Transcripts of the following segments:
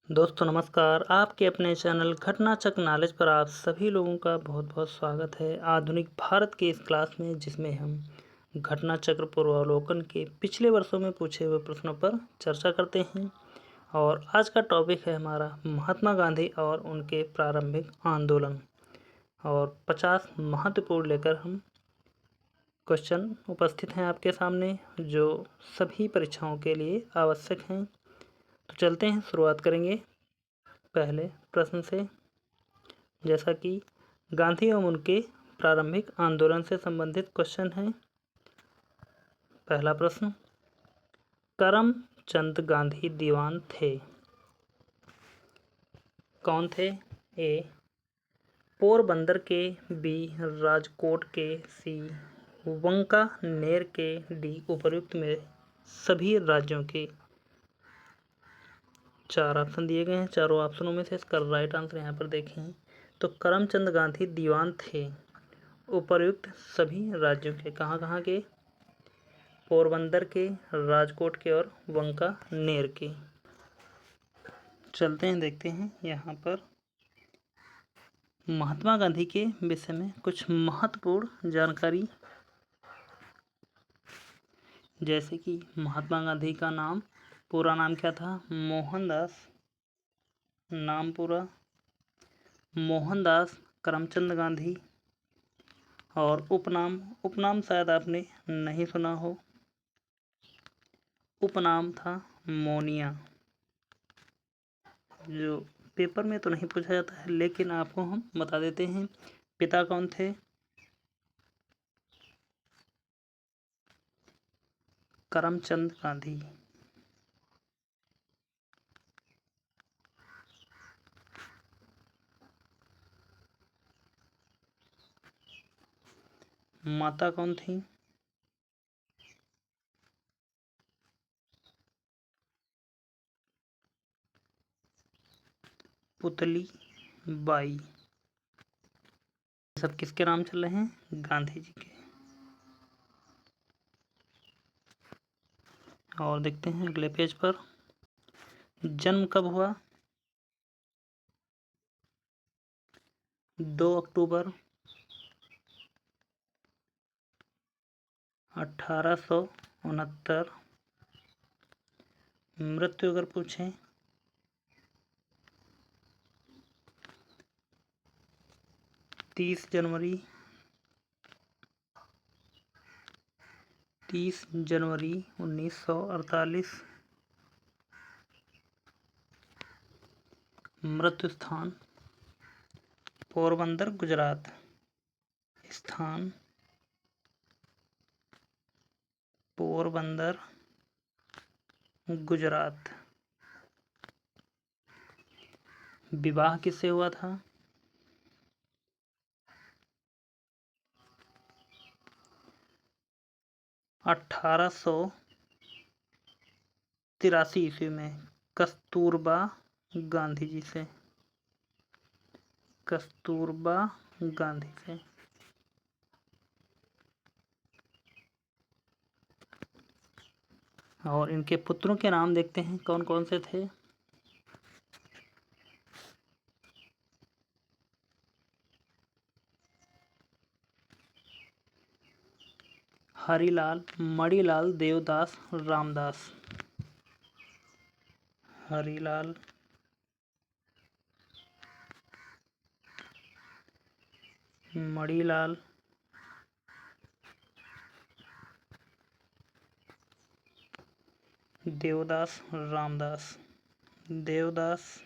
दोस्तों नमस्कार। आपके अपने चैनल घटना चक्र नॉलेज पर आप सभी लोगों का बहुत बहुत स्वागत है। आधुनिक भारत के इस क्लास में जिसमें हम घटना चक्र पूर्वावलोकन के पिछले वर्षों में पूछे हुए प्रश्नों पर चर्चा करते हैं। और आज का टॉपिक है हमारा महात्मा गांधी और उनके प्रारंभिक आंदोलन। और 50 महत्वपूर्ण लेकर हम क्वेश्चन उपस्थित हैं आपके सामने, जो सभी परीक्षाओं के लिए आवश्यक हैं। तो चलते हैं, शुरुआत करेंगे पहले प्रश्न से। जैसा कि गांधी एवं उनके प्रारंभिक आंदोलन से संबंधित क्वेश्चन है। पहला प्रश्न, करमचंद गांधी दीवान थे। कौन थे? ए पोरबंदर के, बी राजकोट के, सी वांकानेर के, डी उपर्युक्त में सभी राज्यों के। चार ऑप्शन दिए गए हैं। चारों ऑप्शनों में से इसका राइट आंसर यहाँ पर देखें तो करमचंद गांधी दीवान थे उपर्युक्त सभी राज्यों के। कहाँ कहाँ के? पोरबंदर के, राजकोट के और वांकानेर के। चलते हैं, देखते हैं यहाँ पर महात्मा गांधी के विषय में कुछ महत्वपूर्ण जानकारी। जैसे कि महात्मा गांधी का नाम, पूरा नाम क्या था? मोहनदास। नाम पूरा मोहनदास करमचंद गांधी। और उपनाम शायद आपने नहीं सुना हो। उपनाम था मोनिया, जो पेपर में तो नहीं पूछा जाता है लेकिन आपको हम बता देते हैं। पिता कौन थे? करमचंद गांधी। माता कौन थी? पुतली बाई। सब किसके नाम चल रहे हैं? गांधी जी के। और देखते हैं अगले पेज पर, जन्म कब हुआ? 2 अक्टूबर 1869। मृत्यु अगर पूछें 30 जनवरी 1948। मृत्यु स्थान पोरबंदर गुजरात। स्थान पोरबंदर गुजरात। विवाह किससे हुआ था? 1883 ईस्वी में कस्तूरबा गांधी जी से। कस्तूरबा गांधी से। और इनके पुत्रों के नाम देखते हैं कौन कौन से थे। हरिलाल, मणिलाल, देवदास, रामदास। हरिलाल, मणिलाल, देवदास, रामदास। देवदास,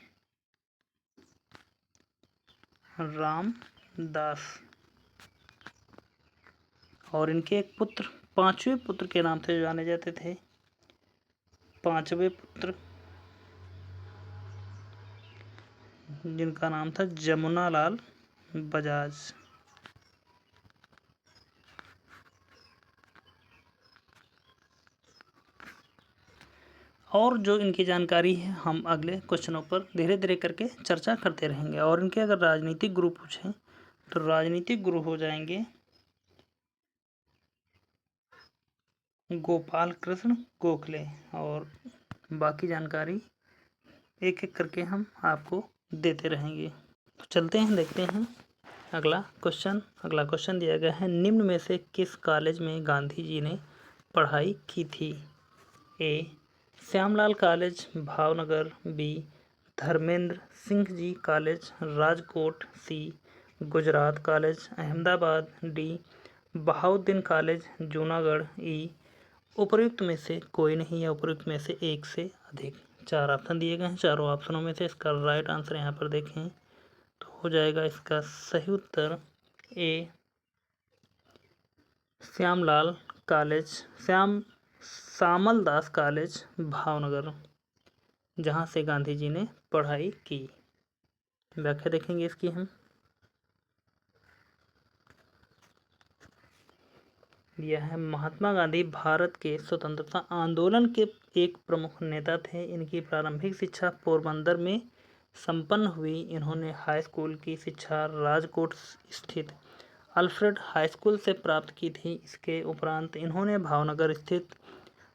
रामदास। और इनके एक पुत्र, पांचवें पुत्र के नाम से जाने जाते थे। पांचवें पुत्र जिनका नाम था जमुनालाल बजाज। और जो इनकी जानकारी है हम अगले क्वेश्चनों पर धीरे धीरे करके चर्चा करते रहेंगे। और इनके अगर राजनीतिक गुरु पूछें तो राजनीतिक गुरु हो जाएंगे गोपाल कृष्ण गोखले। और बाकी जानकारी एक एक करके हम आपको देते रहेंगे। तो चलते हैं, देखते हैं अगला क्वेश्चन दिया गया है, निम्न में से किस कॉलेज में गांधी जी ने पढ़ाई की थी? A Shyamlal college Bhavnagar, B Dharmendra Singh ji college Rajkot, C Gujarat college Ahmedabad, D Bahauddin college Junagadh, E उपर्युक्त में से कोई नहीं या उपर्युक्त में से एक से अधिक। 4 ऑप्शन दिए गए हैं, चारों ऑप्शनों में से इसका राइट आंसर यहाँ पर देखें तो हो जाएगा इसका सही उत्तर ए श्यामलाल कॉलेज, श्यामल दास कॉलेज भावनगर, जहाँ से गांधी जी ने पढ़ाई की। व्याख्या देखेंगे इसकी हम। यह है, महात्मा गांधी भारत के स्वतंत्रता आंदोलन के एक प्रमुख नेता थे। इनकी प्रारंभिक शिक्षा पोरबंदर में संपन्न हुई। इन्होंने हाई स्कूल की शिक्षा राजकोट स्थित अल्फ्रेड हाई स्कूल से प्राप्त की थी। इसके उपरांत इन्होंने भावनगर स्थित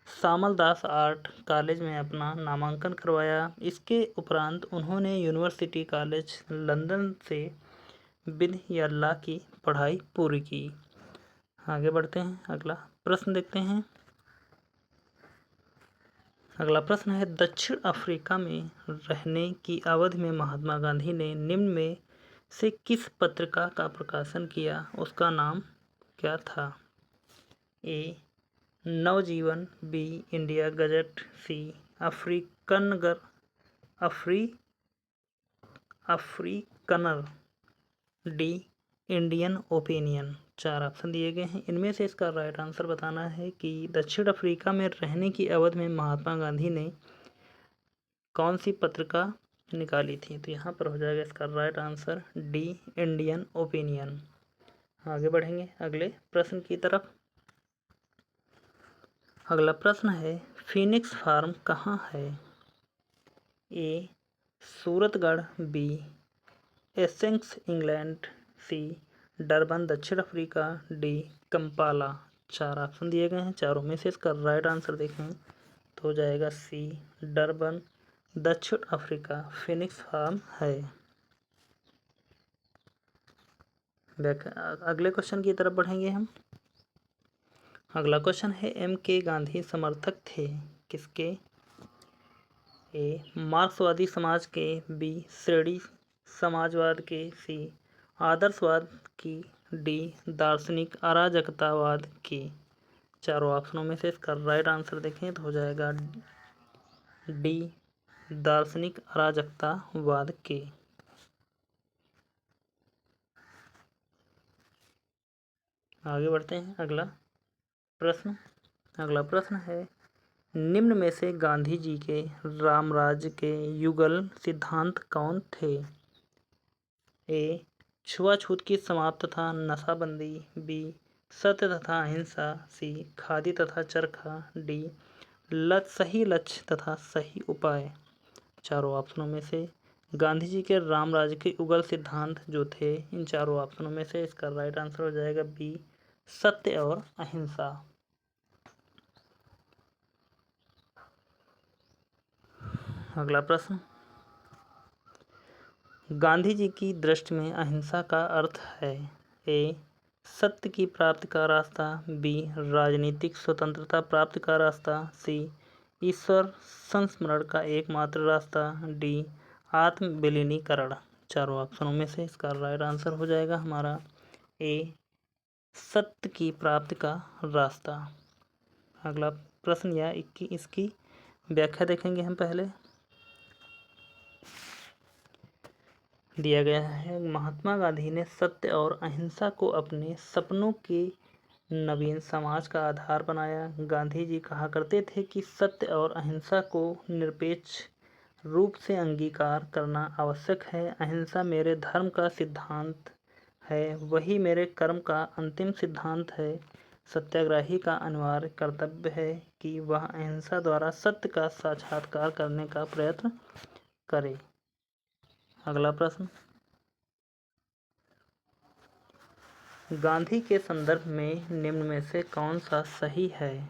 श्यामल दास आर्ट कॉलेज में अपना नामांकन करवाया। इसके उपरांत उन्होंने यूनिवर्सिटी कॉलेज लंदन से विधि या लॉ की पढ़ाई पूरी की। आगे बढ़ते हैं, अगला प्रश्न देखते हैं। अगला प्रश्न है, दक्षिण अफ्रीका में रहने की अवधि में महात्मा गांधी ने निम्न में से किस पत्रिका का प्रकाशन किया? उसका नाम क्या था? ए नवजीवन, बी इंडिया गजट, सी अफ्रीकनर, डी इंडियन ओपिनियन। 4 ऑप्शन दिए गए हैं, इनमें से इसका राइट आंसर बताना है कि दक्षिण अफ्रीका में रहने की अवधि में महात्मा गांधी ने कौन सी पत्रिका निकाली थी? तो यहाँ पर हो जाएगा इसका right answer D Indian opinion. आगे बढ़ेंगे अगले प्रश्न की तरफ। अगला प्रश्न है, फीनिक्स फार्म कहाँ है? ए सूरतगढ़, बी एसेक्स इंग्लैंड, सी डरबन दक्षिण अफ्रीका, डी कंपाला। 4 ऑप्शन दिए गए हैं, चारों में से इसका राइट आंसर देखें तो हो जाएगा सी डरबन दक्षिण अफ्रीका फीनिक्स फार्म है। अगले क्वेश्चन की तरफ बढ़ेंगे हम। अगला क्वेश्चन है, एम के गांधी समर्थक थे किसके? ए मार्क्सवादी समाज के, बी श्रेणी समाजवाद के, सी आदर्शवाद की, डी दार्शनिक अराजकतावाद की। 4 ऑप्शनों में से इसका राइट आंसर देखें तो हो जाएगा डी दार्शनिक अराजकतावाद के। आगे बढ़ते हैं, अगला प्रश्न है, निम्न में से गांधी जी के रामराज्य के युगल सिद्धांत कौन थे? ए छुआछूत की समाप्त तथा नशाबंदी, बी सत्य तथा अहिंसा, सी खादी तथा चरखा, डी सही लक्ष्य तथा सही उपाय। 4 ऑप्शनों में से गांधी जी के रामराज्य के युगल सिद्धांत जो थे, इन 4 ऑप्शनों में से इसका राइट आंसर हो जाएगा बी सत्य और अहिंसा। अगला प्रश्न, गांधी जी की दृष्टि में अहिंसा का अर्थ है? ए सत्य की प्राप्ति का रास्ता, बी राजनीतिक स्वतंत्रता प्राप्ति का रास्ता, सी ईश्वर संस्मरण का एकमात्र रास्ता, डी आत्मविलीनीकरण। 4 ऑप्शनों में से इसका राइट आंसर हो जाएगा हमारा ए सत्य की प्राप्ति का रास्ता। अगला प्रश्न या इसकी व्याख्या देखेंगे हम। पहले दिया गया है, महात्मा गांधी ने सत्य और अहिंसा को अपने सपनों के नवीन समाज का आधार बनाया। गांधी जी कहा करते थे कि सत्य और अहिंसा को निरपेक्ष रूप से अंगीकार करना आवश्यक है। अहिंसा मेरे धर्म का सिद्धांत है, वही मेरे कर्म का अंतिम सिद्धांत है। सत्याग्रही का अनिवार्य कर्तव्य है कि वह अहिंसा द्वारा सत्य का साक्षात्कार करने का प्रयत्न करे। अगला प्रश्न, गांधी के संदर्भ में निम्न में से कौन सा सही है?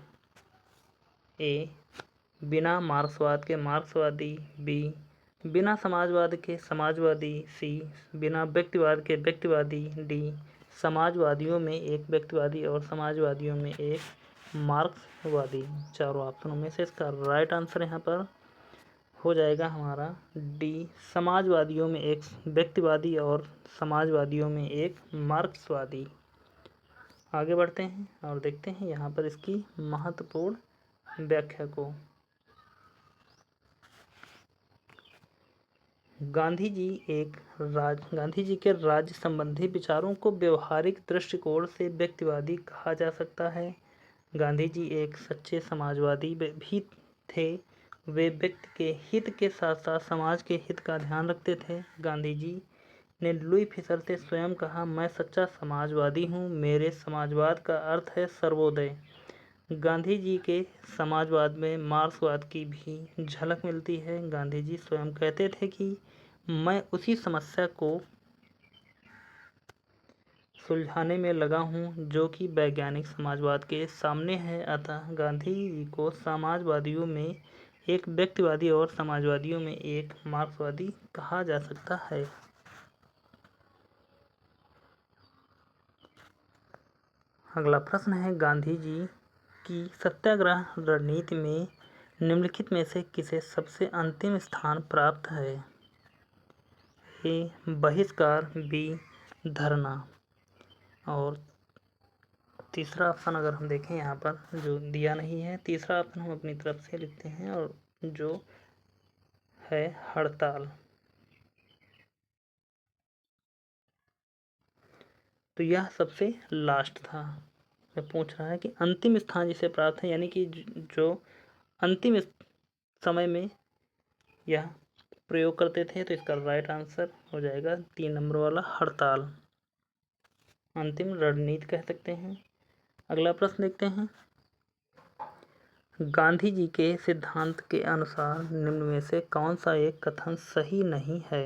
ए बिना मार्क्सवाद के मार्क्सवादी, बी बिना समाजवाद के समाजवादी, सी बिना व्यक्तिवाद के व्यक्तिवादी, डी समाजवादियों में एक व्यक्तिवादी और समाजवादियों में एक मार्क्सवादी। चारों ऑप्शनों में से इसका राइट आंसर यहाँ पर हो जाएगा हमारा डी समाजवादियों में एक व्यक्तिवादी और समाजवादियों में एक मार्क्सवादी। आगे बढ़ते हैं और देखते हैं यहाँ पर इसकी महत्वपूर्ण व्याख्या को। गांधी जी के राज्य संबंधी विचारों को व्यवहारिक दृष्टिकोण से व्यक्तिवादी कहा जा सकता है। गांधी जी एक सच्चे समाजवादी भी थे। वे व्यक्ति के हित के साथ साथ समाज के हित का ध्यान रखते थे। गांधी जी ने लुई फिशर से स्वयं कहा, मैं सच्चा समाजवादी हूँ, मेरे समाजवाद का अर्थ है सर्वोदय। गांधी जी के समाजवाद में मार्क्सवाद की भी झलक मिलती है। गांधी जी स्वयं कहते थे कि मैं उसी समस्या को सुलझाने में लगा हूँ जो कि वैज्ञानिक समाजवाद के सामने है। अतः गांधी जी को समाजवादियों में एक व्यक्तिवादी और समाजवादियों में एक मार्क्सवादी कहा जा सकता है। अगला प्रश्न है, गांधी जी की सत्याग्रह रणनीति में निम्नलिखित में से किसे सबसे अंतिम स्थान प्राप्त है? ए बहिष्कार, बी धरना। और तीसरा ऑप्शन अगर हम देखें यहाँ पर जो दिया नहीं है, तीसरा ऑप्शन हम अपनी तरफ से लिखते हैं और जो है हड़ताल। तो यह सबसे लास्ट था। मैं पूछ रहा है कि अंतिम स्थान जिसे प्राप्त है, यानी कि जो अंतिम समय में यह प्रयोग करते थे, तो इसका राइट आंसर हो जाएगा 3 नंबर वाला हड़ताल। अंतिम रणनीति कह सकते हैं। अगला प्रश्न देखते हैं, गांधी जी के सिद्धांत के अनुसार निम्न में से कौन सा एक कथन सही नहीं है?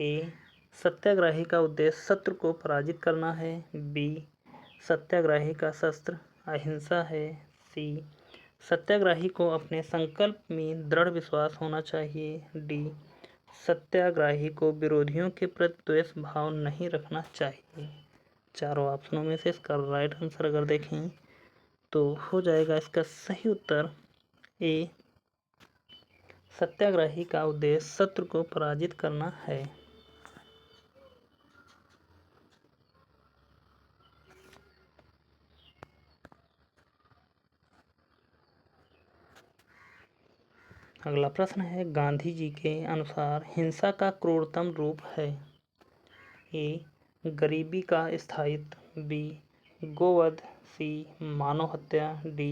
ए सत्याग्रही का उद्देश्य शत्रु को पराजित करना है। बी सत्याग्रही का शस्त्र अहिंसा है। सी सत्याग्रही को अपने संकल्प में दृढ़ विश्वास होना चाहिए। डी सत्याग्रही को विरोधियों के प्रति द्वेष भाव नहीं रखना चाहिए। चारों ऑप्शनों में से इसका राइट आंसर अगर देखें तो हो जाएगा इसका सही उत्तर ए सत्याग्रही का उद्देश्य शत्रु को पराजित करना है। अगला प्रश्न है, गांधी जी के अनुसार हिंसा का क्रूरतम रूप है? ए गरीबी का स्थायित्व। बी गोवध। सी मानव हत्या। डी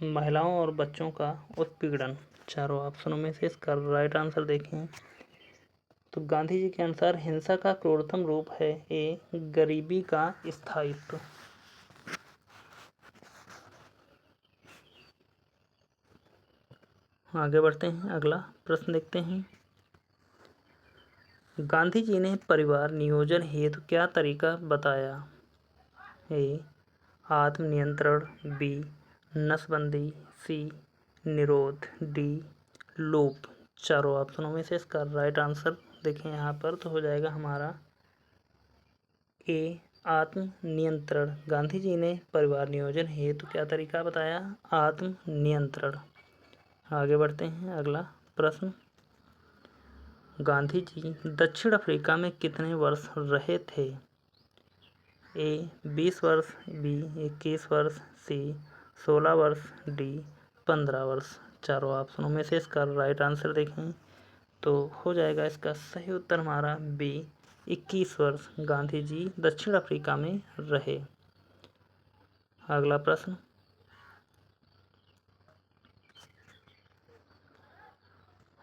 महिलाओं और बच्चों का उत्पीड़न। चारों ऑप्शनों में से इसका राइट आंसर देखें तो गांधी जी के अनुसार हिंसा का क्रूरतम रूप है ए गरीबी का स्थायित्व। आगे बढ़ते हैं, अगला प्रश्न देखते हैं, गांधी जी ने परिवार नियोजन हेतु क्या तरीका बताया? ए आत्मनियंत्रण। बी नसबंदी। सी निरोध। डी लोप। चारों ऑप्शनों में से इसका राइट आंसर देखें यहाँ पर तो हो जाएगा हमारा ए आत्मनियंत्रण। गांधी जी ने परिवार नियोजन हेतु क्या तरीका बताया? आत्मनियंत्रण। आगे बढ़ते हैं, अगला प्रश्न, गांधी जी दक्षिण अफ्रीका में कितने वर्ष रहे थे? ए 20 वर्ष। बी 21 वर्ष। सी 16 वर्ष। डी 15 वर्ष। चारों ऑप्शनों में से इसका राइट आंसर देखें तो हो जाएगा इसका सही उत्तर हमारा बी 21 वर्ष गांधी जी दक्षिण अफ्रीका में रहे। अगला प्रश्न,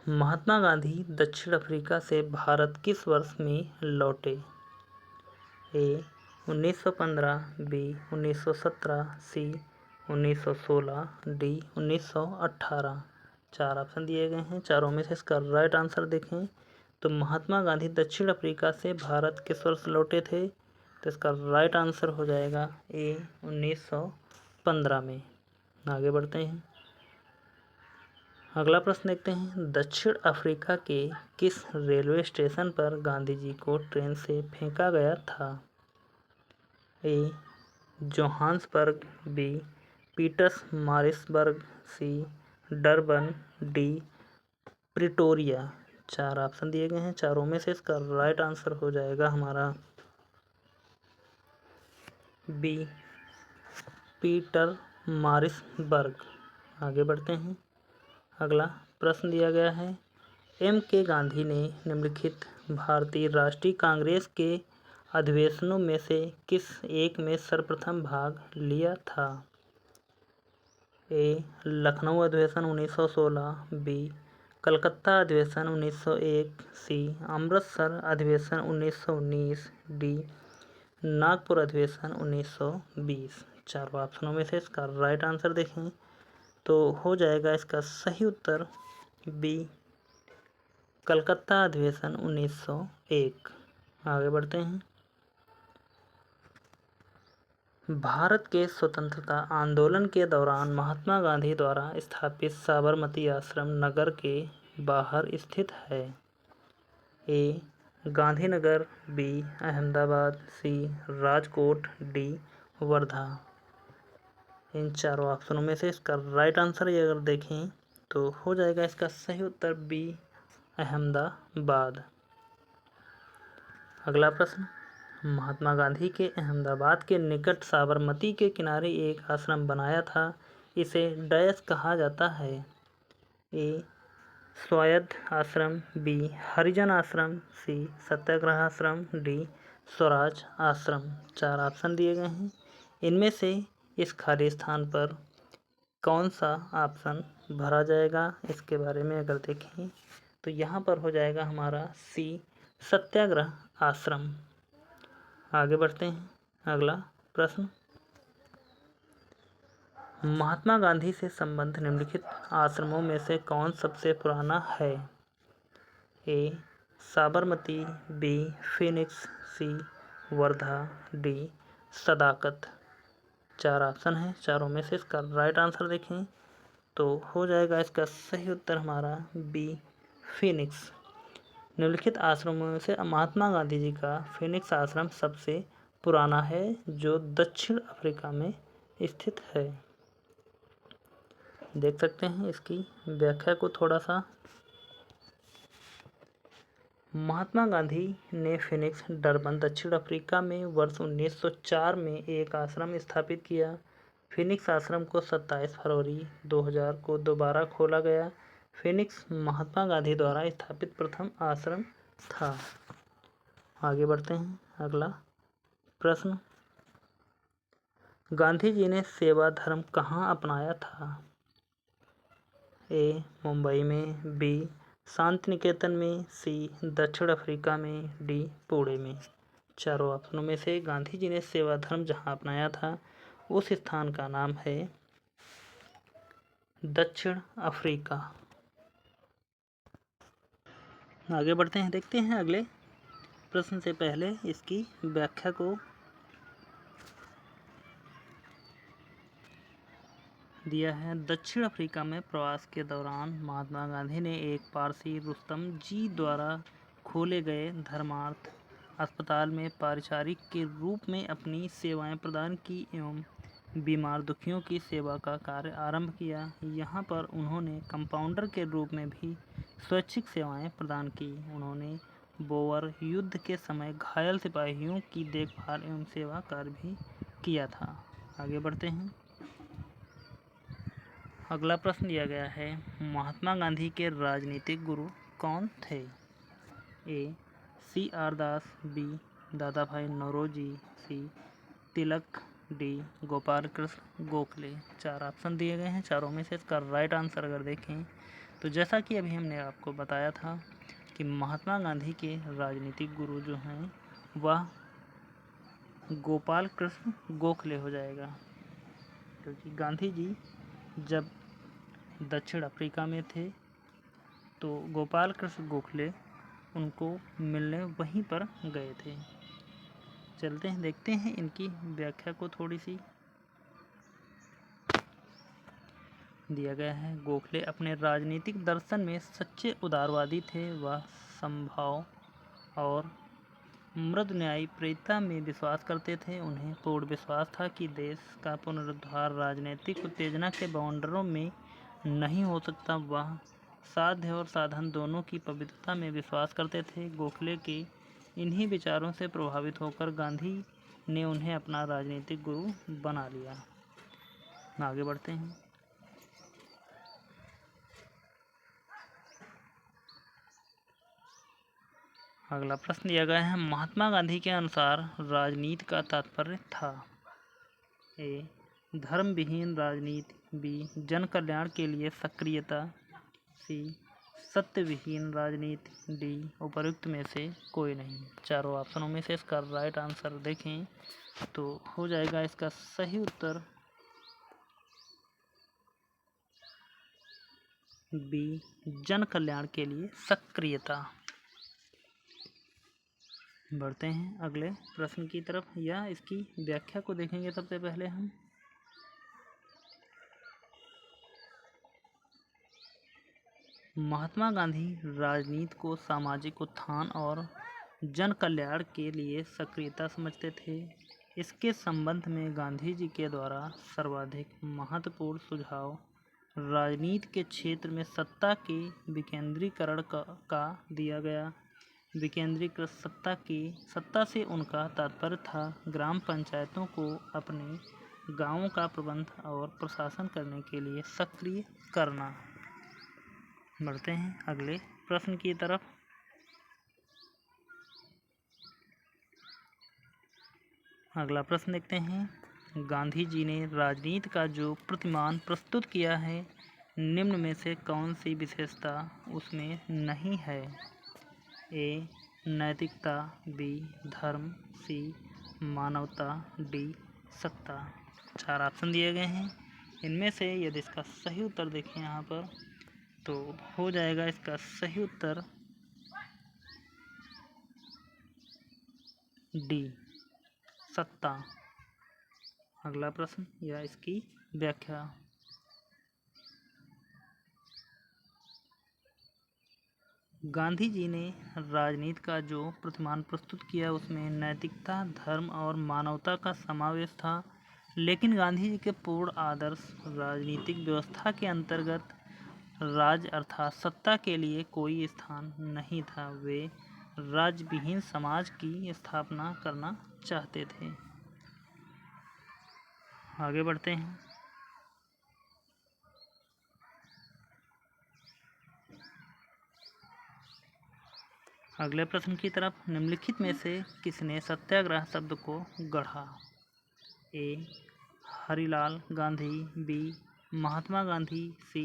महात्मा गांधी दक्षिण अफ्रीका से भारत किस वर्ष में लौटे? ए 1915। बी 1917। सी 1916। डी 1918। चार ऑप्शन दिए गए हैं, चारों में से इसका राइट आंसर देखें तो महात्मा गांधी दक्षिण अफ्रीका से भारत किस वर्ष लौटे थे? तो इसका राइट आंसर हो जाएगा ए 1915 में। आगे बढ़ते हैं, अगला प्रश्न देखते हैं, दक्षिण अफ्रीका के किस रेलवे स्टेशन पर गांधी जी को ट्रेन से फेंका गया था? ए जोहान्सबर्ग, बी पीटर्स मारिसबर्ग, सी डरबन, डी प्रिटोरिया। 4 ऑप्शन दिए गए हैं, चारों में से इसका राइट आंसर हो जाएगा हमारा बी पीटर मारिसबर्ग। आगे बढ़ते हैं। अगला प्रश्न दिया गया है, एम के गांधी ने निम्नलिखित भारतीय राष्ट्रीय कांग्रेस के अधिवेशनों में से किस एक में सर्वप्रथम भाग लिया था? ए लखनऊ अधिवेशन 1916, बी कलकत्ता अधिवेशन 1901, सी अमृतसर अधिवेशन 1919, डी नागपुर अधिवेशन 1920। चारों ऑप्शनों में से इसका राइट आंसर देखें तो हो जाएगा इसका सही उत्तर बी कलकत्ता अधिवेशन 1901। आगे बढ़ते हैं। भारत के स्वतंत्रता आंदोलन के दौरान महात्मा गांधी द्वारा स्थापित साबरमती आश्रम नगर के बाहर स्थित है। ए गांधीनगर, बी अहमदाबाद, सी राजकोट, डी वर्धा। इन चारों ऑप्शनों में से इसका राइट आंसर ये अगर देखें तो हो जाएगा इसका सही उत्तर बी अहमदाबाद। अगला प्रश्न, महात्मा गांधी के अहमदाबाद के निकट साबरमती के किनारे एक आश्रम बनाया था, इसे डैश कहा जाता है? ए स्वायत्त आश्रम, बी हरिजन आश्रम, सी सत्याग्रह आश्रम, डी स्वराज आश्रम। 4 ऑप्शन दिए गए हैं, इनमें से इस खाली स्थान पर कौन सा ऑप्शन भरा जाएगा इसके बारे में अगर देखें तो यहाँ पर हो जाएगा हमारा सी सत्याग्रह आश्रम। आगे बढ़ते हैं। अगला प्रश्न, महात्मा गांधी से संबंधित निम्नलिखित आश्रमों में से कौन सबसे पुराना है? ए साबरमती, बी फिनिक्स, सी वर्धा, डी सदाकत। 4 ऑप्शन हैं, चारों में से इसका राइट आंसर देखें तो हो जाएगा इसका सही उत्तर हमारा बी फिनिक्स। निम्नलिखित आश्रमों में से महात्मा गांधी जी का फिनिक्स आश्रम सबसे पुराना है जो दक्षिण अफ्रीका में स्थित है। देख सकते हैं इसकी व्याख्या को थोड़ा सा। महात्मा गांधी ने फिनिक्स डरबन दक्षिण अफ्रीका में वर्ष 1904 में एक आश्रम स्थापित किया। फिनिक्स आश्रम को 27 फरवरी 2000 को दोबारा खोला गया। फिनिक्स महात्मा गांधी द्वारा स्थापित प्रथम आश्रम था। आगे बढ़ते हैं। अगला प्रश्न, गांधी जी ने सेवा धर्म कहाँ अपनाया था? ए मुंबई में, बी शांति निकेतन में, सी दक्षिण अफ्रीका में, डी पुणे में। चारों ऑप्शनों में से गांधी जी ने सेवा धर्म जहाँ अपनाया था उस स्थान का नाम है दक्षिण अफ्रीका। आगे बढ़ते हैं, देखते हैं अगले प्रश्न से पहले इसकी व्याख्या को। दिया है, दक्षिण अफ्रीका में प्रवास के दौरान महात्मा गांधी ने एक पारसी रुस्तम जी द्वारा खोले गए धर्मार्थ अस्पताल में परिचारिक के रूप में अपनी सेवाएं प्रदान की एवं बीमार दुखियों की सेवा का कार्य आरंभ किया। यहाँ पर उन्होंने कंपाउंडर के रूप में भी स्वैच्छिक सेवाएं प्रदान की। उन्होंने बोअर युद्ध के समय घायल सिपाहियों की देखभाल एवं सेवा कार्य भी किया था। आगे बढ़ते हैं। अगला प्रश्न दिया गया है, महात्मा गांधी के राजनीतिक गुरु कौन थे? ए सी आर दास, बी दादा भाई नौरोजी, सी तिलक, डी गोपाल कृष्ण गोखले। 4 ऑप्शन दिए गए हैं, चारों में से इसका राइट आंसर अगर देखें तो जैसा कि अभी हमने आपको बताया था कि महात्मा गांधी के राजनीतिक गुरु जो हैं वह गोपाल कृष्ण गोखले हो जाएगा, क्योंकि गांधी जी जब दक्षिण अफ्रीका में थे तो गोपाल कृष्ण गोखले उनको मिलने वहीं पर गए थे। चलते हैं, देखते हैं इनकी व्याख्या को थोड़ी सी। दिया गया है। गोखले अपने राजनीतिक दर्शन में सच्चे उदारवादी थे। वह समभाव और मृदु न्यायप्रियता में विश्वास करते थे। उन्हें पूर्ण विश्वास था कि देश का पुनरुद्धार राजनीतिक उत्तेजना के बाउंडरों में नहीं हो सकता। वह साध्य और साधन दोनों की पवित्रता में विश्वास करते थे। गोखले के इन्हीं विचारों से प्रभावित होकर गांधी ने उन्हें अपना राजनीतिक गुरु बना लिया। आगे बढ़ते हैं। अगला प्रश्न दिया गया है, महात्मा गांधी के अनुसार राजनीति का तात्पर्य था। ए, धर्म विहीन राजनीति। बी, जन कल्याण के लिए सक्रियता। सी, सत्य विहीन राजनीति। डी, उपर्युक्त में से कोई नहीं। चारों ऑप्शनों में से इसका राइट आंसर देखें तो हो जाएगा इसका सही उत्तर बी, जन कल्याण के लिए सक्रियता। बढ़ते हैं अगले प्रश्न की तरफ, या इसकी व्याख्या को देखेंगे। सबसे पहले हम महात्मा गांधी राजनीति को सामाजिक उत्थान और जन कल्याण के लिए सक्रियता समझते थे। इसके संबंध में गांधी जी के द्वारा सर्वाधिक महत्वपूर्ण सुझाव राजनीति के क्षेत्र में सत्ता के विकेंद्रीकरण का दिया गया। विकेंद्रीकृत सत्ता से उनका तात्पर्य था ग्राम पंचायतों को अपने गांवों का प्रबंध और प्रशासन करने के लिए सक्रिय करना। बढ़ते हैं अगले प्रश्न की तरफ। अगला प्रश्न देखते हैं, गांधी जी ने राजनीति का जो प्रतिमान प्रस्तुत किया है, निम्न में से कौन सी विशेषता उसमें नहीं है। ए, नैतिकता। बी, धर्म। सी, मानवता। डी, सत्ता। चार ऑप्शन दिए गए हैं। इनमें से यदि इसका सही उत्तर देखें यहाँ पर तो हो जाएगा इसका सही उत्तर डी, सत्ता। अगला प्रश्न या इसकी व्याख्या। गांधी जी ने राजनीति का जो प्रतिमान प्रस्तुत किया उसमें नैतिकता, धर्म और मानवता का समावेश था। लेकिन गांधी जी के पूर्ण आदर्श राजनीतिक व्यवस्था के अंतर्गत राज्य अर्थात सत्ता के लिए कोई स्थान नहीं था। वे राज्य विहीन समाज की स्थापना करना चाहते थे। आगे बढ़ते हैं। अगले प्रश्न की तरफ, निम्नलिखित में से किसने सत्याग्रह शब्द को गढ़ा। ए, हरिलाल गांधी। बी, महात्मा गांधी। सी,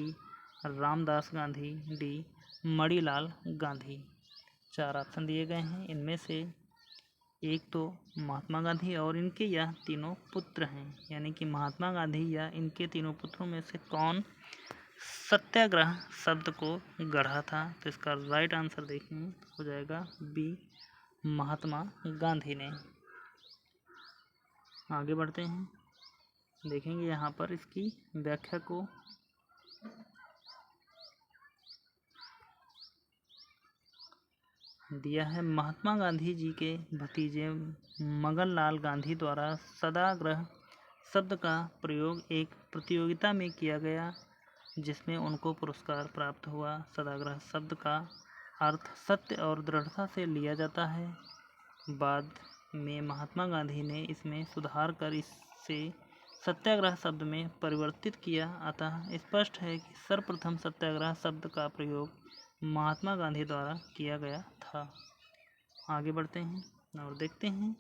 रामदास गांधी। डी, मणिलाल गांधी। चार ऑप्शन दिए गए हैं। इनमें से एक तो महात्मा गांधी और इनके यह तीनों पुत्र हैं, यानी कि महात्मा गांधी या इनके तीनों पुत्रों में से कौन सत्याग्रह शब्द को गढ़ा था। तो इसका राइट आंसर देखें हो जाएगा बी, महात्मा गांधी ने। आगे बढ़ते हैं, देखेंगे यहाँ पर इसकी व्याख्या को। दिया है, महात्मा गांधी जी के भतीजे मगन लाल गांधी द्वारा सत्याग्रह शब्द का प्रयोग एक प्रतियोगिता में किया गया जिसमें उनको पुरस्कार प्राप्त हुआ। सत्याग्रह शब्द का अर्थ सत्य और दृढ़ता से लिया जाता है। बाद में महात्मा गांधी ने इसमें सुधार कर इसे सत्याग्रह शब्द में परिवर्तित किया। अतः स्पष्ट है कि सर्वप्रथम सत्याग्रह शब्द का प्रयोग महात्मा गांधी द्वारा किया गया था। आगे बढ़ते हैं और देखते हैं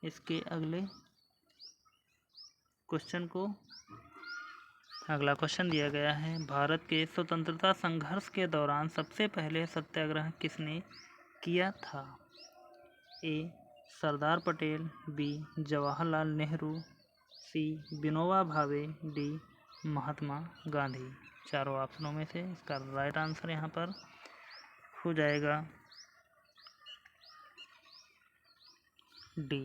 इसके अगले क्वेश्चन को। अगला क्वेश्चन दिया गया है, भारत के स्वतंत्रता संघर्ष के दौरान सबसे पहले सत्याग्रह किसने किया था। ए, सरदार पटेल। बी, जवाहरलाल नेहरू। सी, विनोबा भावे। डी, महात्मा गांधी। चारों ऑप्शनों में से इसका राइट आंसर यहाँ पर हो जाएगा डी,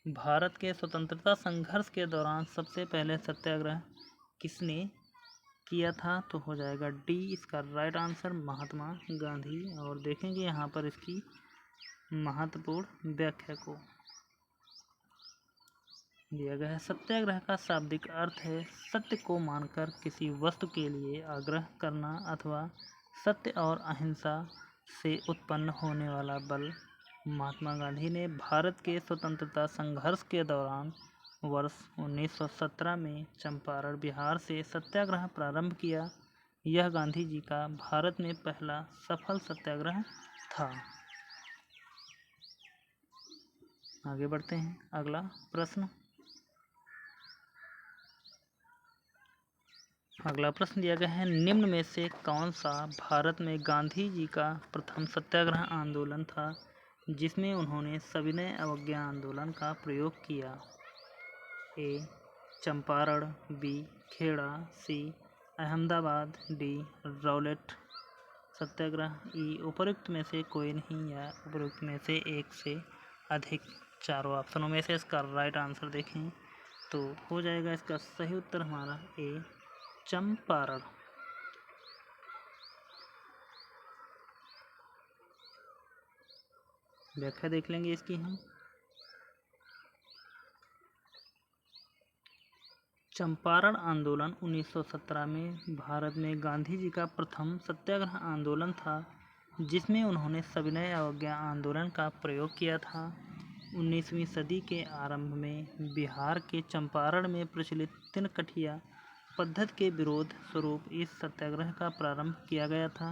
भारत के स्वतंत्रता संघर्ष के दौरान सबसे पहले सत्याग्रह किसने किया था, तो हो जाएगा डी इसका राइट आंसर, महात्मा गांधी। और देखेंगे यहाँ पर इसकी महत्वपूर्ण व्याख्या को दिया गया है। सत्याग्रह का शाब्दिक अर्थ है सत्य को मानकर किसी वस्तु के लिए आग्रह करना अथवा सत्य और अहिंसा से उत्पन्न होने वाला बल। महात्मा गांधी ने भारत के स्वतंत्रता संघर्ष के दौरान वर्ष 1917 में चंपारण बिहार से सत्याग्रह प्रारंभ किया। यह गांधी जी का भारत में पहला सफल सत्याग्रह था। आगे बढ़ते हैं। अगला प्रश्न दिया गया है, निम्न में से कौन सा भारत में गांधी जी का प्रथम सत्याग्रह आंदोलन था जिसमें उन्होंने सविनय अवज्ञा आंदोलन का प्रयोग किया? ए चंपारण, बी खेड़ा, सी अहमदाबाद, डी रौलेट सत्याग्रह, ई उपरोक्त में से कोई नहीं या उपरोक्त में से एक से अधिक। चारों ऑप्शनों में से इसका राइट आंसर देखें तो हो जाएगा इसका सही उत्तर हमारा ए चंपारण। व्याख्या देख लेंगे इसकी हम। चंपारण आंदोलन 1917 में भारत में गांधी जी का प्रथम सत्याग्रह आंदोलन था जिसमें उन्होंने सविनय अवज्ञा आंदोलन का प्रयोग किया था। 19वीं सदी के आरंभ में बिहार के चंपारण में प्रचलित तिनकठिया पद्धति के विरोध स्वरूप इस सत्याग्रह का प्रारंभ किया गया था।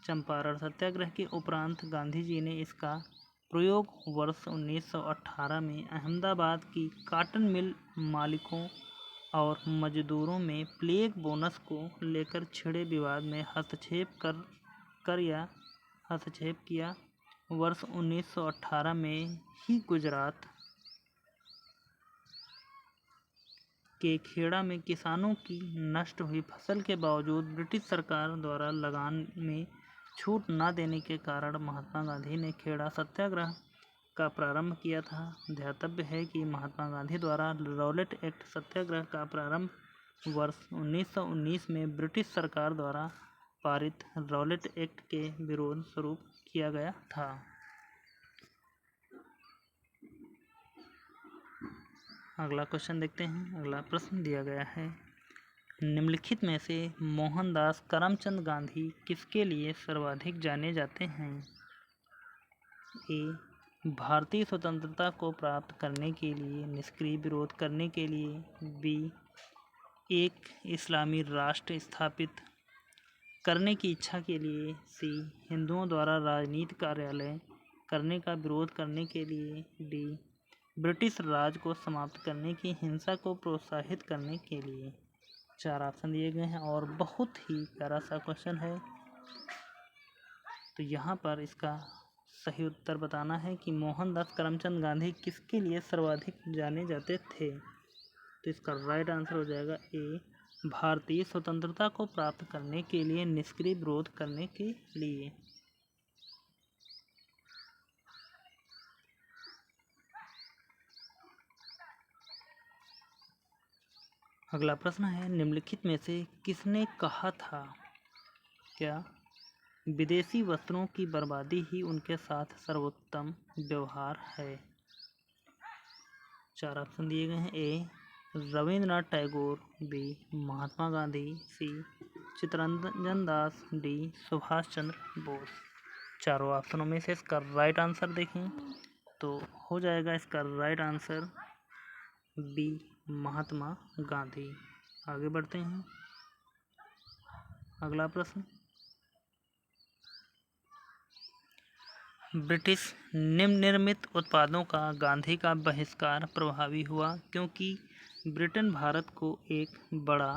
चंपारण सत्याग्रह के उपरांत गांधी जी ने इसका प्रयोग वर्ष 1918 में अहमदाबाद की कॉटन मिल मालिकों और मजदूरों में प्लेग बोनस को लेकर छिड़े विवाद में हस्तक्षेप किया। वर्ष 1918 में ही गुजरात के खेड़ा में किसानों की नष्ट हुई फसल के बावजूद ब्रिटिश सरकार द्वारा लगान में छूट न देने के कारण महात्मा गांधी ने खेड़ा सत्याग्रह का प्रारंभ किया था। ध्यातव्य है कि महात्मा गांधी द्वारा रौलेट एक्ट सत्याग्रह का प्रारंभ वर्ष 1919 में ब्रिटिश सरकार द्वारा पारित रौलेट एक्ट के विरोध स्वरूप किया गया था। अगला क्वेश्चन देखते हैं। अगला प्रश्न दिया गया है, निम्नलिखित में से मोहनदास करमचंद गांधी किसके लिए सर्वाधिक जाने जाते हैं? ए भारतीय स्वतंत्रता को प्राप्त करने के लिए निष्क्रिय विरोध करने के लिए, बी एक इस्लामी राष्ट्र स्थापित करने की इच्छा के लिए, सी हिंदुओं द्वारा राजनीति कार्यालय करने का विरोध करने के लिए, डी ब्रिटिश राज को समाप्त करने की हिंसा को प्रोत्साहित करने के लिए। चार ऑप्शन दिए गए हैं और बहुत ही प्यारा सा क्वेश्चन है। तो यहाँ पर इसका सही उत्तर बताना है कि मोहनदास करमचंद गांधी किसके लिए सर्वाधिक जाने जाते थे। तो इसका राइट आंसर हो जाएगा ए भारतीय स्वतंत्रता को प्राप्त करने के लिए निष्क्रिय विरोध करने के लिए। अगला प्रश्न है, निम्नलिखित में से किसने कहा था? क्या विदेशी वस्त्रों की बर्बादी ही उनके साथ सर्वोत्तम व्यवहार है? चार ऑप्शन दिए गए हैं। ए रविंद्रनाथ टैगोर, बी महात्मा गांधी, सी चित्तरंजन दास, डी सुभाष चंद्र बोस। चारों ऑप्शनों में से इसका राइट आंसर देखें तो हो जाएगा इसका right answer B Mahatma Gandhi. आगे बढ़ते हैं। अगला प्रश्न, ब्रिटिश निम्न निर्मित उत्पादों का गांधी का बहिष्कार प्रभावी हुआ क्योंकि ब्रिटेन भारत को एक बड़ा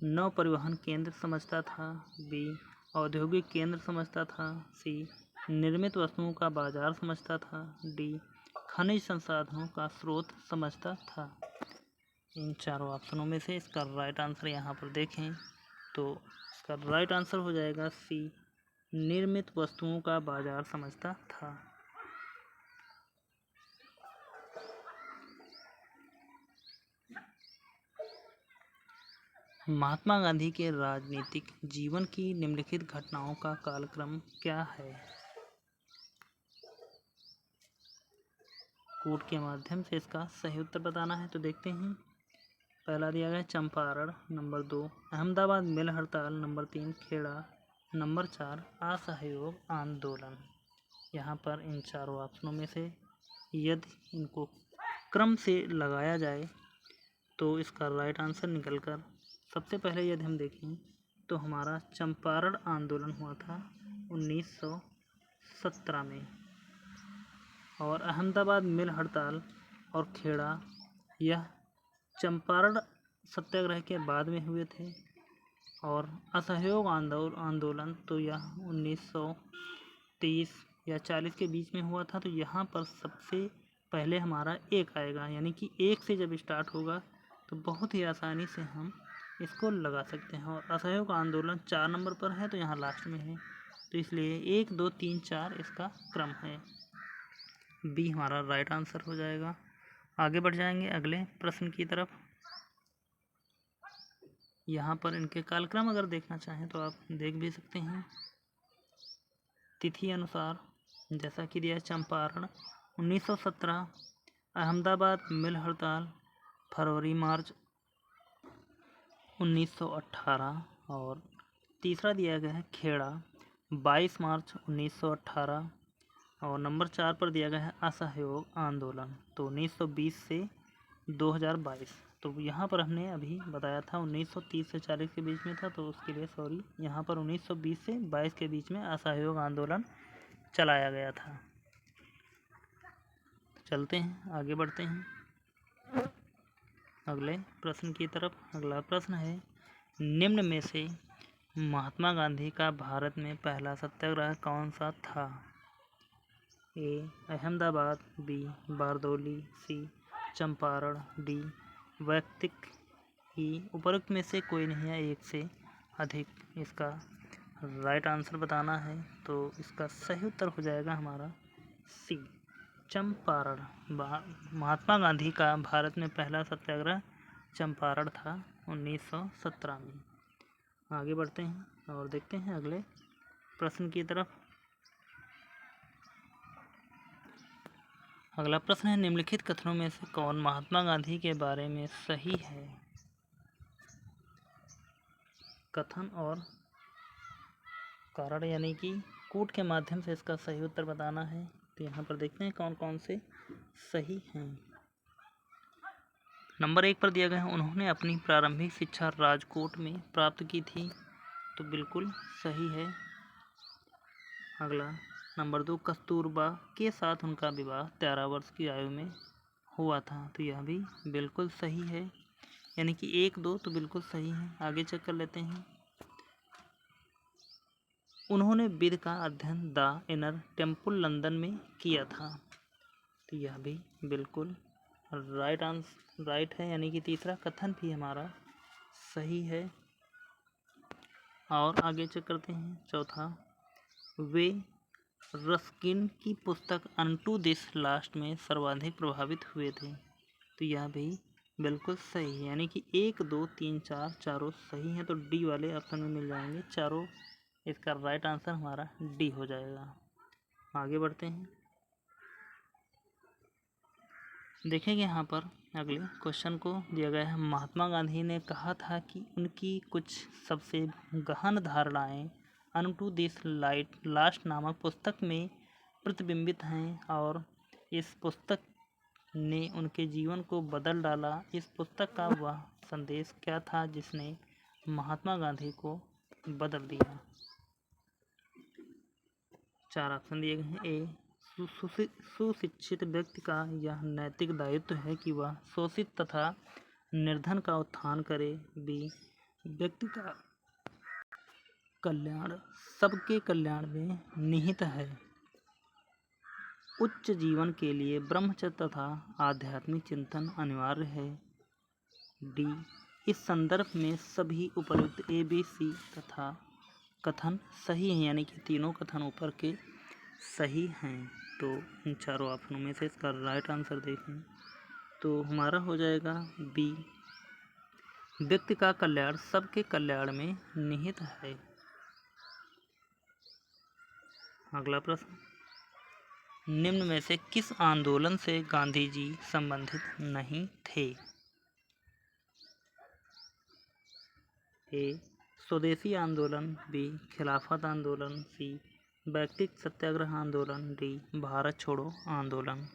नौ परिवहन केंद्र समझता था, बी औद्योगिक केंद्र समझता था, सी निर्मित वस्तुओं का बाजार समझता था, डी खनिज संसाधनों का स्रोत समझता था। इन चारों ऑप्शनों में से इसका राइट आंसर यहाँ पर देखें तो इसका राइट आंसर हो जाएगा सी निर्मित वस्तुओं का बाजार समझता था। महात्मा गांधी के राजनीतिक जीवन की निम्नलिखित घटनाओं का कालक्रम क्या है? कोड के माध्यम से इसका सही उत्तर बताना है। तो देखते हैं। पहला दिया गया है चंपारण, नंबर 2 अहमदाबाद मिल हड़ताल, नंबर 3 खेड़ा, नंबर 4 असहयोग आंदोलन। यहाँ पर इन चारों ऑप्शनों में से यदि इनको क्रम से लगाया जाए तो इसका राइट आंसर निकलकर सबसे पहले यदि हम देखें तो हमारा चंपारण आंदोलन हुआ था 1917 में, और अहमदाबाद मिल हड़ताल और खेड़ा यह चंपारण सत्याग्रह के बाद में हुए थे, और असहयोग आंदोलन तो यह 1930 या 40 के बीच में हुआ था। तो यहाँ पर सबसे पहले हमारा एक आएगा, यानी कि एक से जब स्टार्ट होगा तो बहुत ही आसानी से हम इसको लगा सकते हैं। और असहयोग आंदोलन 4 नंबर पर है तो यहाँ लास्ट में है, तो इसलिए 1 2 3 4 इसका क्रम है। बी हमारा राइट आंसर हो जाएगा। आगे बढ़ जाएंगे अगले प्रश्न की तरफ। यहाँ पर इनके कालक्रम अगर देखना चाहें तो आप देख भी सकते हैं तिथि अनुसार, जैसा कि दिया है चंपारण 1917, अहमदाबाद मिल हड़ताल फरवरी मार्च 1918, और तीसरा दिया गया है खेड़ा 22 मार्च 1918, और नंबर 4 पर दिया गया है असहयोग आंदोलन तो 1920 से 2022। तो यहाँ पर हमने अभी बताया था 1930 से 40 के बीच में था, तो उसके लिए सॉरी, यहाँ पर 1920 से 22 के बीच में असहयोग आंदोलन चलाया गया था। चलते हैं, आगे बढ़ते हैं अगले प्रश्न की तरफ। अगला प्रश्न है, निम्न में से महात्मा गांधी का भारत में पहला सत्याग्रह कौन सा था? ए अहमदाबाद, बी बारदौली, सी चंपारण, डी वैयक्तिक, ई उपरोक्त में से कोई नहीं है, एक से अधिक। इसका राइट आंसर बताना है तो इसका सही उत्तर हो जाएगा हमारा सी चंपारण। महात्मा गांधी का भारत में पहला सत्याग्रह चंपारण था 1917 में। आगे बढ़ते हैं और देखते हैं अगले प्रश्न की तरफ। अगला प्रश्न है, निम्नलिखित कथनों में से कौन महात्मा गांधी के बारे में सही है? कथन और कारण यानी कि कूट के माध्यम से इसका सही उत्तर बताना है। तो यहाँ पर देखते हैं कौन कौन से सही हैं। नंबर 1 पर दिया गया है, उन्होंने अपनी प्रारंभिक शिक्षा राजकोट में प्राप्त की थी, तो बिल्कुल सही है। अगला नंबर 2, कस्तूरबा के साथ उनका विवाह 13 वर्ष की आयु में हुआ था, तो यह भी बिल्कुल सही है, यानी कि 1 2 तो बिल्कुल सही है। आगे चेक कर लेते हैं। उन्होंने वेद का अध्ययन द इनर टेम्पल लंदन में किया था, तो यह भी बिल्कुल राइट है, यानी कि तीसरा कथन भी हमारा सही है। और आगे चेक करते हैं चौथा, वे रस्किन की पुस्तक अनटू दिस लास्ट में सर्वाधिक प्रभावित हुए थे, तो यह भी बिल्कुल सही है, यानी कि 1 2 3 4 चारों सही हैं, तो डी वाले ऑप्शन में मिल जाएंगे चारों। इसका राइट आंसर हमारा डी हो जाएगा। आगे बढ़ते हैं, देखेंगे यहाँ पर अगले क्वेश्चन को दिया गया है, महात्मा गांधी ने कहा था कि उनकी कुछ सबसे गहन धारणाएं अनटू दिस लास्ट नामक पुस्तक में प्रतिबिंबित हैं, और इस पुस्तक ने उनके जीवन को बदल डाला। इस पुस्तक का वह संदेश क्या था जिसने महात्मा गांधी को बदल दिया? 4 ऑप्शन दिए गए हैं। ए सुशिक्षित व्यक्ति का यह नैतिक दायित्व है कि वह शोषित तथा निर्धन का उत्थान करे। बी व्यक्ति का कल्याण सबके कल्याण में निहित है। उच्च जीवन के लिए ब्रह्मचर्य तथा आध्यात्मिक चिंतन अनिवार्य है। डी इस संदर्भ में सभी उपयुक्त ABC तथा कथन सही हैं, यानी कि तीनों कथन ऊपर के सही हैं। तो इन चारों ऑप्शनों में से इसका राइट आंसर देखें तो हमारा हो जाएगा बी व्यक्ति का कल्याण सबके कल्याण में निहित है। अगला प्रश्न, निम्न में से किस आंदोलन से गांधी जी संबंधित नहीं थे? ए स्वदेशी आंदोलन, बी खिलाफत आंदोलन, सी व्यक्तिगत सत्याग्रह आंदोलन, डी भारत छोड़ो आंदोलन।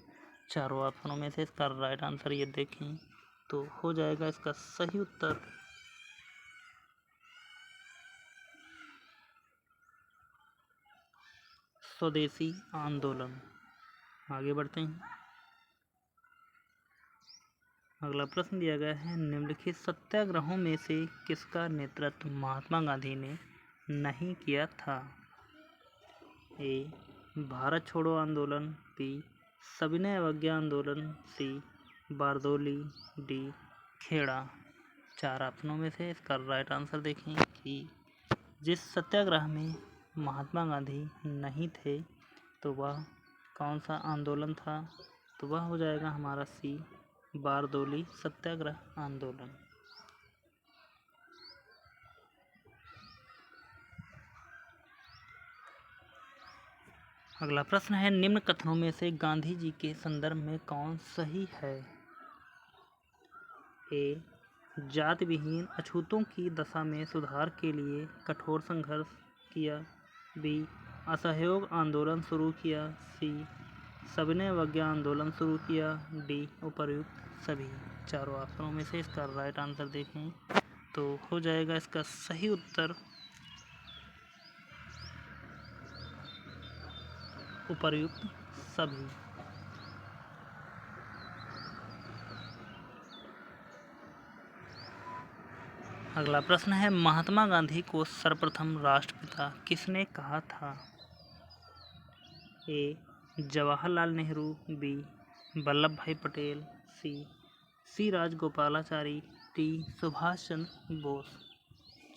चारों ऑप्शनों में से इसका राइट आंसर ये देखें तो हो जाएगा इसका सही उत्तर स्वदेशी आंदोलन। आगे बढ़ते हैं। अगला प्रश्न दिया गया है, निम्नलिखित सत्याग्रहों में से किसका नेतृत्व महात्मा गांधी ने नहीं किया था? ए भारत छोड़ो आंदोलन, बी सविनय अवज्ञा आंदोलन, सी बारदोली, डी खेड़ा। चार ऑप्शनों में से इसका राइट आंसर देखें कि जिस सत्याग्रह में महात्मा गांधी नहीं थे तो वह कौन सा आंदोलन था? तो वह हो जाएगा हमारा सी बारदोली सत्याग्रह आंदोलन। अगला प्रश्न है, निम्न कथनों में से गांधी जी के संदर्भ में कौन सही है? ए जाति विहीन अछूतों की दशा में सुधार के लिए कठोर संघर्ष किया, बी असहयोग आंदोलन शुरू किया, सी सविनय अवज्ञा आंदोलन शुरू किया, डी उपर्युक्त सभी। चारों ऑप्शनों में से इसका राइट आंसर देखें तो हो जाएगा इसका सही उत्तर उपर्युक्त सभी। अगला प्रश्न है, महात्मा गांधी को सर्वप्रथम राष्ट्रपिता किसने कहा था? ए जवाहरलाल नेहरू, बी वल्लभ भाई पटेल, सी राजगोपालाचारी, डी सुभाष चंद्र बोस।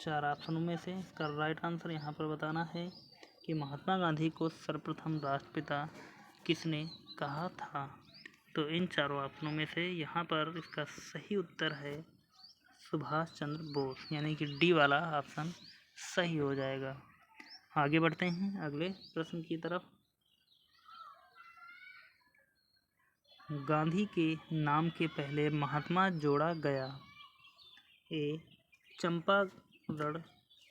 चार ऑप्शनों में से इसका राइट आंसर यहाँ पर बताना है कि महात्मा गांधी को सर्वप्रथम राष्ट्रपिता किसने कहा था। तो इन चारों ऑप्शनों में से यहाँ पर इसका सही उत्तर है सुभाष चंद्र बोस, यानी कि डी वाला ऑप्शन सही हो जाएगा। आगे बढ़ते हैं अगले प्रश्न की तरफ। गांधी के नाम के पहले महात्मा जोड़ा गया। ए चंपारण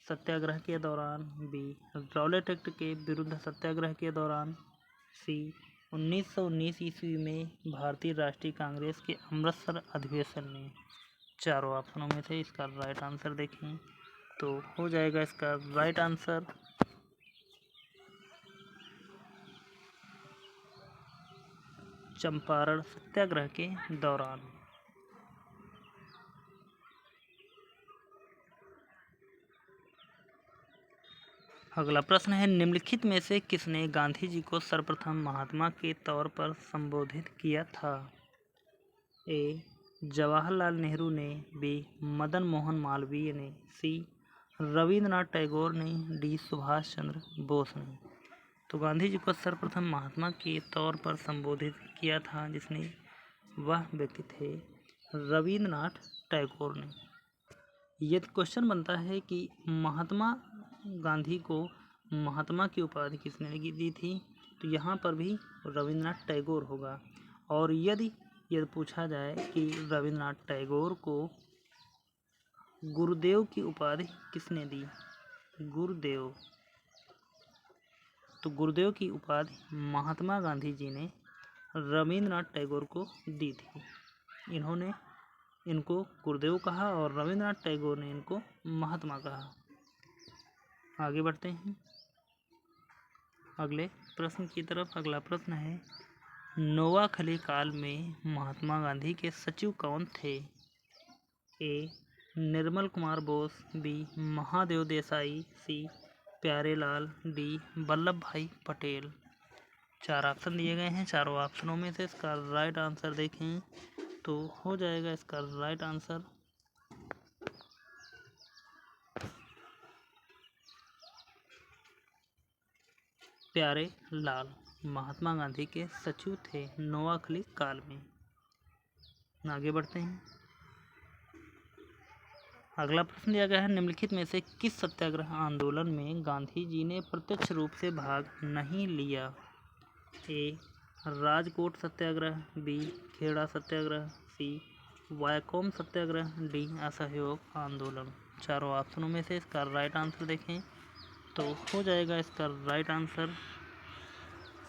सत्याग्रह के दौरान, बी रॉलेट एक्ट के विरुद्ध सत्याग्रह के दौरान, सी 1919 ईस्वी में भारतीय राष्ट्रीय कांग्रेस के अमृतसर अधिवेशन में। चारों ऑप्शनों में से इसका राइट आंसर देखें तो हो जाएगा इसका राइट आंसर चंपारण सत्याग्रह के दौरान। अगला प्रश्न है, निम्नलिखित में से किसने गांधी जी को सर्वप्रथम महात्मा के तौर पर संबोधित किया था? ए जवाहरलाल नेहरू ने, बी मदन मोहन मालवीय ने, सी रविंद्रनाथ टैगोर ने, डी सुभाष चंद्र बोस ने। तो गांधी जी को सर्वप्रथम महात्मा के तौर पर संबोधित किया था जिसने वह व्यक्ति थे रविंद्रनाथ टैगोर ने। यदि क्वेश्चन बनता है कि महात्मा गांधी को महात्मा की उपाधि किसने दी थी तो यहाँ पर भी रविंद्रनाथ टैगोर होगा। और यदि पूछा जाए कि रविंद्रनाथ टैगोर को गुरुदेव की उपाधि किसने दी, गुरुदेव, तो गुरुदेव की उपाधि महात्मा गांधी जी ने रविंद्रनाथ टैगोर को दी थी। इन्होंने इनको गुरुदेव कहा और रविंद्रनाथ टैगोर ने इनको महात्मा कहा। आगे बढ़ते हैं अगले प्रश्न की तरफ। अगला प्रश्न है, नोआखली काल में महात्मा गांधी के सचिव कौन थे? ए निर्मल कुमार बोस, बी महादेव देसाई, सी प्यारेलाल, डी वल्लभ भाई पटेल। चार ऑप्शन दिए गए हैं, चारों ऑप्शनों में से इसका राइट आंसर देखें तो हो जाएगा इसका राइट आंसर प्यारे लाल महात्मा गांधी के सचिव थे नोआखली काल में। आगे बढ़ते हैं अगला प्रश्न दिया गया है, निम्नलिखित में से किस सत्याग्रह आंदोलन में गांधी जी ने प्रत्यक्ष रूप से भाग नहीं लिया? ए. राजकोट सत्याग्रह, बी. खेड़ा सत्याग्रह, सी. वायकोम सत्याग्रह, डी. असहयोग आंदोलन। चारों ऑप्शनों में से इसका राइट आंसर देखें तो हो जाएगा इसका राइट आंसर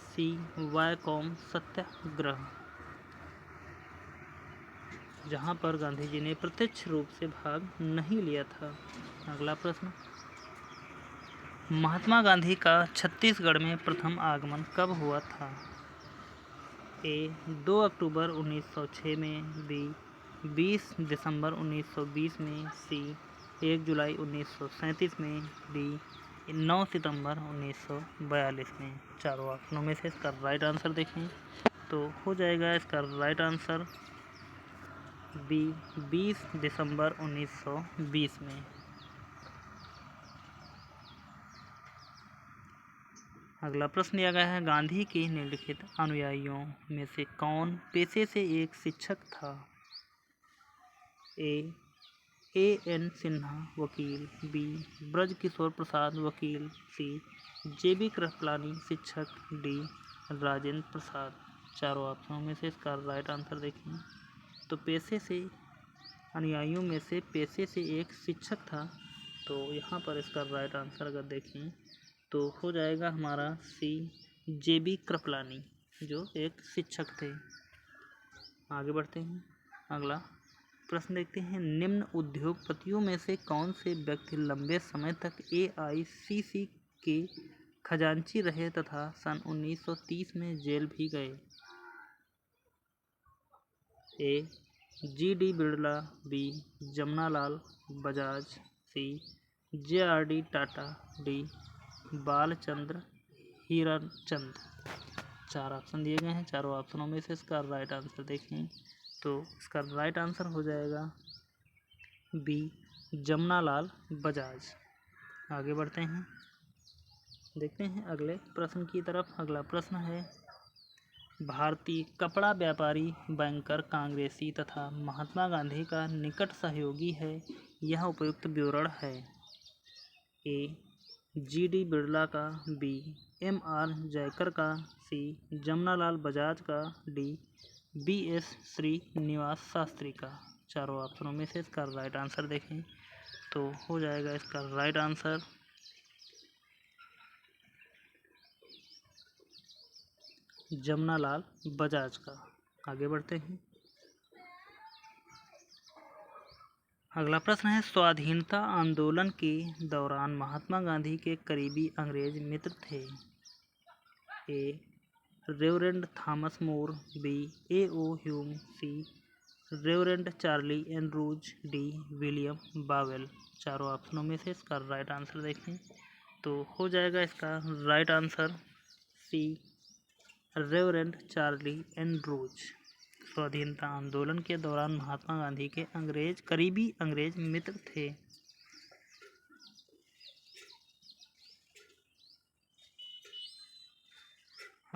सी. वायकोम सत्याग्रह, जहां पर गांधी जी ने प्रत्यक्ष रूप से भाग नहीं लिया था। अगला प्रश्न, महात्मा गांधी का छत्तीसगढ़ में प्रथम आगमन कब हुआ था? ए. 2 अक्टूबर 1906 में, बी. 20 दिसंबर 1920 में, सी. 1 जुलाई 1937 में, डी. 9 सितंबर 1942 में। चारों ऑप्शनों में से इसका राइट आंसर देखें तो हो जाएगा इसका राइट आंसर बी. 20 दिसंबर 1920 में। अगला प्रश्न दिया गया है, गांधी के निम्नलिखित अनुयायियों में से कौन पेशे से एक शिक्षक था? ए. एन सिन्हा वकील, बी. ब्रजकिशोर प्रसाद वकील, सी. जेबी कृपलानी शिक्षक, डी. राजेंद्र प्रसाद। चारों ऑप्शनों में से इसका राइट आंसर देखें तो पेशे से अनुयायियों में से पेशे से एक शिक्षक था, तो यहाँ पर इसका राइट आंसर अगर देखें तो हो जाएगा हमारा सी. जेबी कृपलानी, जो एक शिक्षक थे। आगे बढ़ते हैं। अगला प्रश्न देखते हैं, निम्न उद्योगपतियों में से कौन से व्यक्ति लंबे समय तक AICC के खजांची रहे तथा सन 1930 में जेल भी गए? A. GD Birla, B. Jamnalal Bajaj, C. JRD Tata, D. Balchandra Hirachand. चार ऑप्शन दिए गए हैं, चारों ऑप्शनों में से इसका राइट आंसर देखें तो इसका राइट आंसर हो जाएगा बी. जमनालाल बजाज। आगे बढ़ते हैं, देखते हैं अगले प्रश्न की तरफ। अगला प्रश्न है, भारतीय कपड़ा व्यापारी बैंकर कांग्रेसी तथा महात्मा गांधी का निकट सहयोगी है, यह उपयुक्त विवरण है? ए. GD बिरला का, बी. MR जयकर का, सी. जमनालाल बजाज का, डी. BS श्रीनिवास शास्त्री का। चारों ऑप्शनों में से इसका राइट आंसर देखें तो हो जाएगा इसका राइट आंसर जमनालाल बजाज का। आगे बढ़ते हैं। अगला प्रश्न है, स्वाधीनता आंदोलन के दौरान महात्मा गांधी के करीबी अंग्रेज मित्र थे? A. Reverend Thomas More, B. A.O. Hume, C. Reverend Charlie Andrews, D. William Bavel. चारों ऑप्शनों में से इसका राइट आंसर देखें तो हो जाएगा इसका right answer C. Reverend Charlie Andrews. स्वाधीनता आंदोलन के दौरान महात्मा गांधी के करीबी अंग्रेज मित्र थे।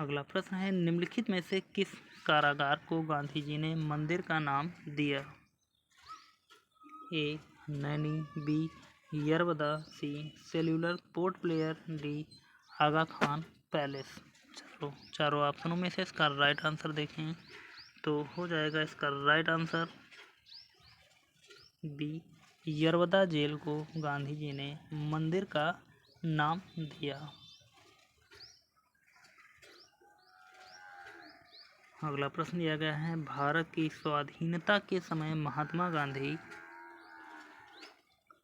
अगला प्रश्न है, निम्नलिखित में से किस कारागार को गांधी जी ने मंदिर का नाम दिया? A. Naini, B. Yerwada, C. Cellular port Blair, D. Aga Khan palace. चारों ऑप्शनों में से इसका राइट आंसर देखें तो हो जाएगा इसका right answer B. Yerwada jail को गांधी जी ने मंदिर का नाम दिया। अगला प्रश्न दिया गया है, भारत की स्वाधीनता के समय महात्मा गांधी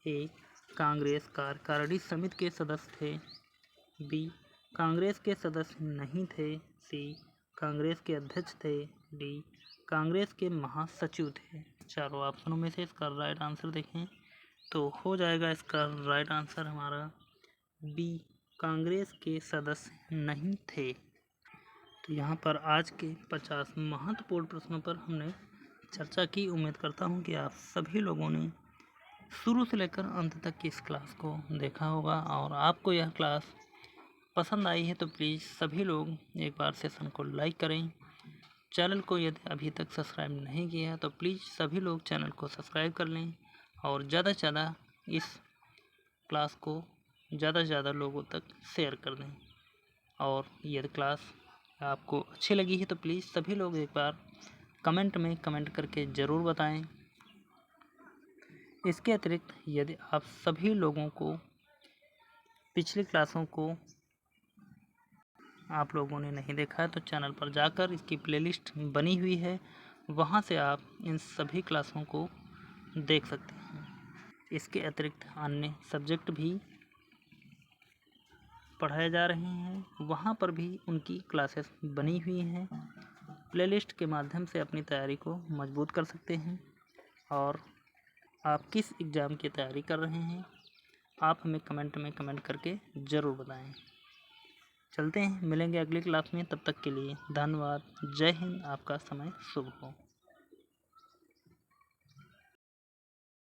ए. कांग्रेस कार्यकारिणी समिति के सदस्य थे, बी. कांग्रेस के सदस्य नहीं थे, सी. कांग्रेस के अध्यक्ष थे, डी. कांग्रेस के महासचिव थे। चारों ऑप्शनों में से इसका राइट आंसर देखें तो हो जाएगा इसका राइट आंसर हमारा बी. कांग्रेस के सदस्य नहीं थे। तो यहाँ पर आज के 50 महत्वपूर्ण प्रश्नों पर हमने चर्चा की। उम्मीद करता हूँ कि आप सभी लोगों ने शुरू से लेकर अंत तक की इस क्लास को देखा होगा और आपको यह क्लास पसंद आई है तो प्लीज़ सभी लोग एक बार सेशन को लाइक करें। चैनल को यदि अभी तक सब्सक्राइब नहीं किया तो प्लीज़ सभी लोग चैनल को सब्सक्राइब कर लें और ज़्यादा से ज़्यादा इस क्लास को ज़्यादा से ज़्यादा लोगों तक शेयर कर दें। और यदि क्लास आपको अच्छी लगी है तो प्लीज़ सभी लोग एक बार कमेंट में कमेंट करके ज़रूर बताएं। इसके अतिरिक्त यदि आप सभी लोगों को पिछली क्लासों को आप लोगों ने नहीं देखा है तो चैनल पर जाकर इसकी प्लेलिस्ट बनी हुई है, वहां से आप इन सभी क्लासों को देख सकते हैं। इसके अतिरिक्त अन्य सब्जेक्ट भी पढ़ाए जा रहे हैं, वहां पर भी उनकी क्लासेस बनी हुई हैं। प्लेलिस्ट के माध्यम से अपनी तैयारी को मजबूत कर सकते हैं। और आप किस एग्ज़ाम की तैयारी कर रहे हैं, आप हमें कमेंट में कमेंट करके ज़रूर बताएं। चलते हैं, मिलेंगे अगली क्लास में। तब तक के लिए धन्यवाद। जय हिंद। आपका समय शुभ हो।